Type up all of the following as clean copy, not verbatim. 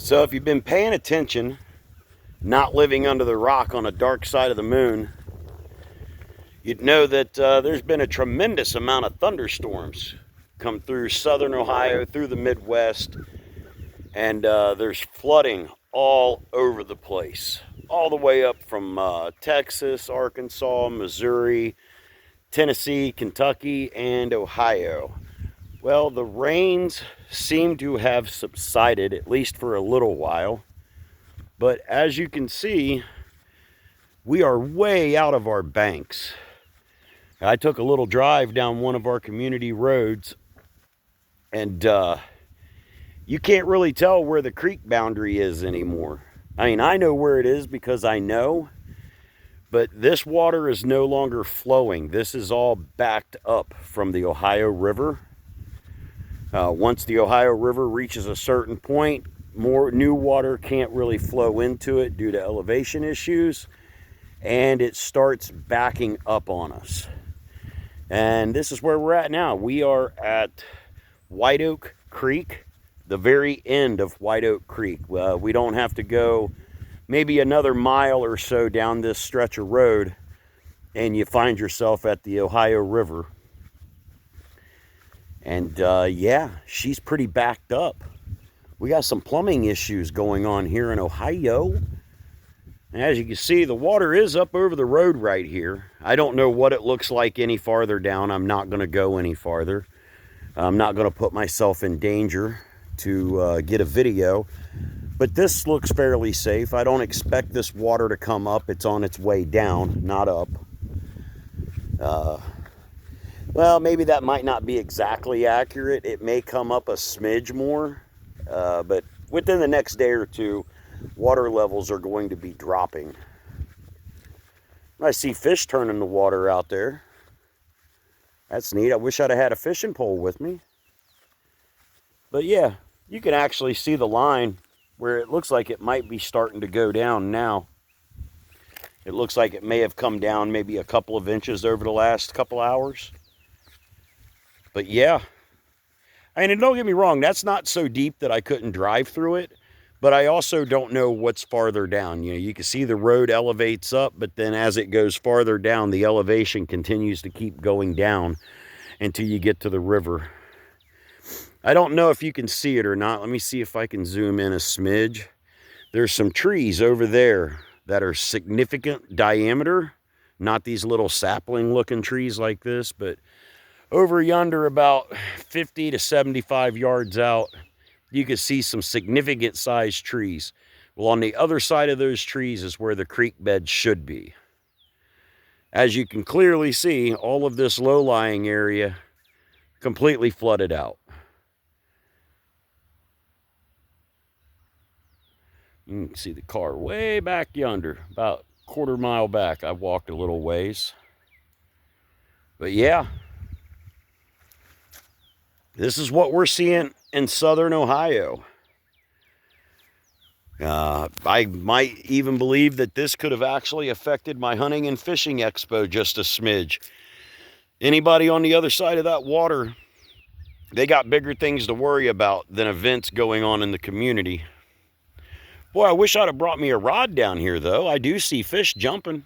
So if you've been paying attention, not living under the rock on a dark side of the moon, you'd know that there's been a tremendous amount of thunderstorms come through southern Ohio, through the Midwest, and there's flooding all over the place, all the way up from Texas, Arkansas, Missouri, Tennessee, Kentucky, and Ohio. Well, the rains seem to have subsided, at least for a little while. But as you can see, we are way out of our banks. I took a little drive down one of our community roads, and you can't really tell where the creek boundary is anymore. I mean, I know where it is because I know, but this water is no longer flowing. This is all backed up from the Ohio River. Once the Ohio River reaches a certain point, more new water can't really flow into it due to elevation issues, and it starts backing up on us. And this is where we're at now. We are at White Oak Creek, the very end of White Oak Creek. We don't have to go maybe another mile or so down this stretch of road, and you find yourself at the Ohio River. And yeah, she's pretty backed up. We got some plumbing issues going on here in Ohio. And as you can see, the water is up over the road right here. I don't know what it looks like any farther down. I'm not going to go any farther. I'm not going to put myself in danger to get a video. But this looks fairly safe. I don't expect this water to come up. It's on its way down, not up. Well, maybe that might not be exactly accurate. It may come up a smidge more, but within the next day or two, water levels are going to be dropping. I see fish turning the water out there. That's neat. I wish I'd have had a fishing pole with me. But yeah, you can actually see the line where it looks like it might be starting to go down now. It looks like it may have come down maybe a couple of inches over the last couple hours. But yeah, I mean, don't get me wrong, that's not so deep that I couldn't drive through it, but I also don't know what's farther down. You know, you can see the road elevates up, but then as it goes farther down, the elevation continues to keep going down until you get to the river. I don't know if you can see it or not. Let me see if I can zoom in a smidge. There's some trees over there that are significant diameter, not these little sapling looking trees like this, but over yonder about 50 to 75 yards out, you can see some significant sized trees. Well, on the other side of those trees is where the creek bed should be. As you can clearly see, all of this low-lying area completely flooded out. You can see the car way back yonder, about a quarter mile back. I've walked a little ways. But yeah, this is what we're seeing in southern Ohio. I might even believe that this could have actually affected my hunting and fishing expo just a smidge. Anybody on the other side of that water, they got bigger things to worry about than events going on in the community. Boy, I wish I'd have brought me a rod down here, though. I do see fish jumping.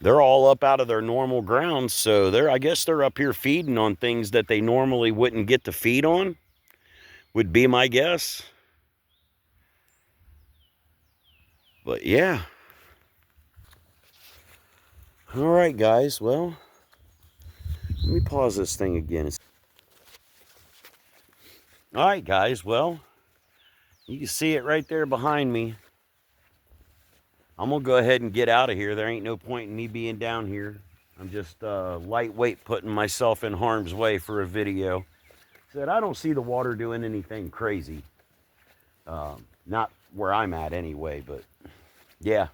They're all up out of their normal grounds, so I guess they're up here feeding on things that they normally wouldn't get to feed on, would be my guess. But yeah. All right, guys, well, let me pause this thing again. All right, guys, well, you can see it right there behind me. I'm going to go ahead and get out of here. There ain't no point in me being down here. I'm just lightweight putting myself in harm's way for a video. Said I don't see the water doing anything crazy. Not where I'm at anyway, but yeah.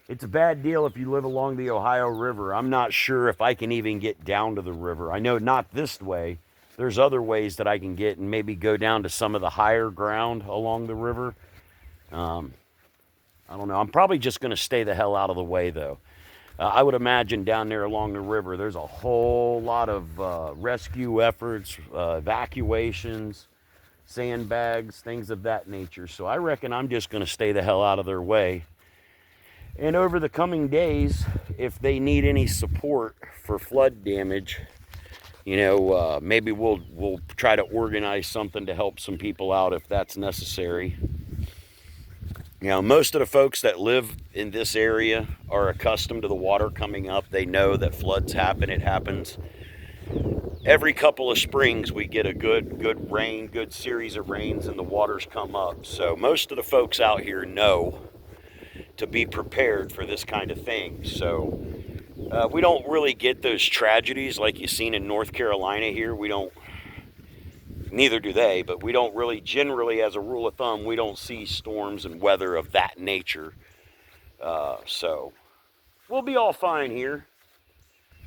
It's a bad deal if you live along the Ohio River. I'm not sure if I can even get down to the river. I know not this way. There's other ways that I can get and maybe go down to some of the higher ground along the river. I don't know. I'm probably just going to stay the hell out of the way, though. I would imagine down there along the river, there's a whole lot of rescue efforts, evacuations, sandbags, things of that nature. So I reckon I'm just going to stay the hell out of their way. And over the coming days, if they need any support for flood damage, you know, maybe we'll try to organize something to help some people out if that's necessary. You know, most of the folks that live in this area are accustomed to the water coming up. They know that floods happen. It happens every couple of springs. We get a good rain, good series of rains, and the waters come up. So most of the folks out here know to be prepared for this kind of thing. So we don't really get those tragedies like you've seen in North Carolina here. We don't, neither do they, but we don't really, generally, as a rule of thumb, we don't see storms and weather of that nature. So we'll be all fine here.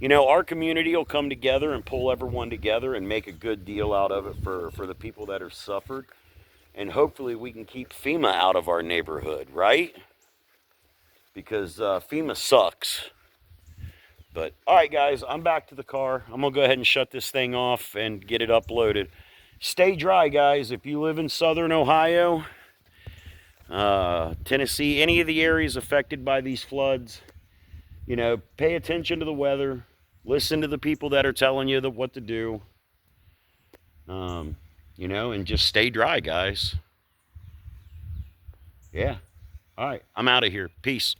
You know, our community will come together and pull everyone together and make a good deal out of it for the people that have suffered. And hopefully we can keep FEMA out of our neighborhood, right? Because FEMA sucks. But, all right, guys, I'm back to the car. I'm going to go ahead and shut this thing off and get it uploaded. Stay dry, guys. If you live in southern Ohio, Tennessee, any of the areas affected by these floods, you know, pay attention to the weather. Listen to the people that are telling you what to do. You know, and just stay dry, guys. Yeah. All right, I'm out of here. Peace.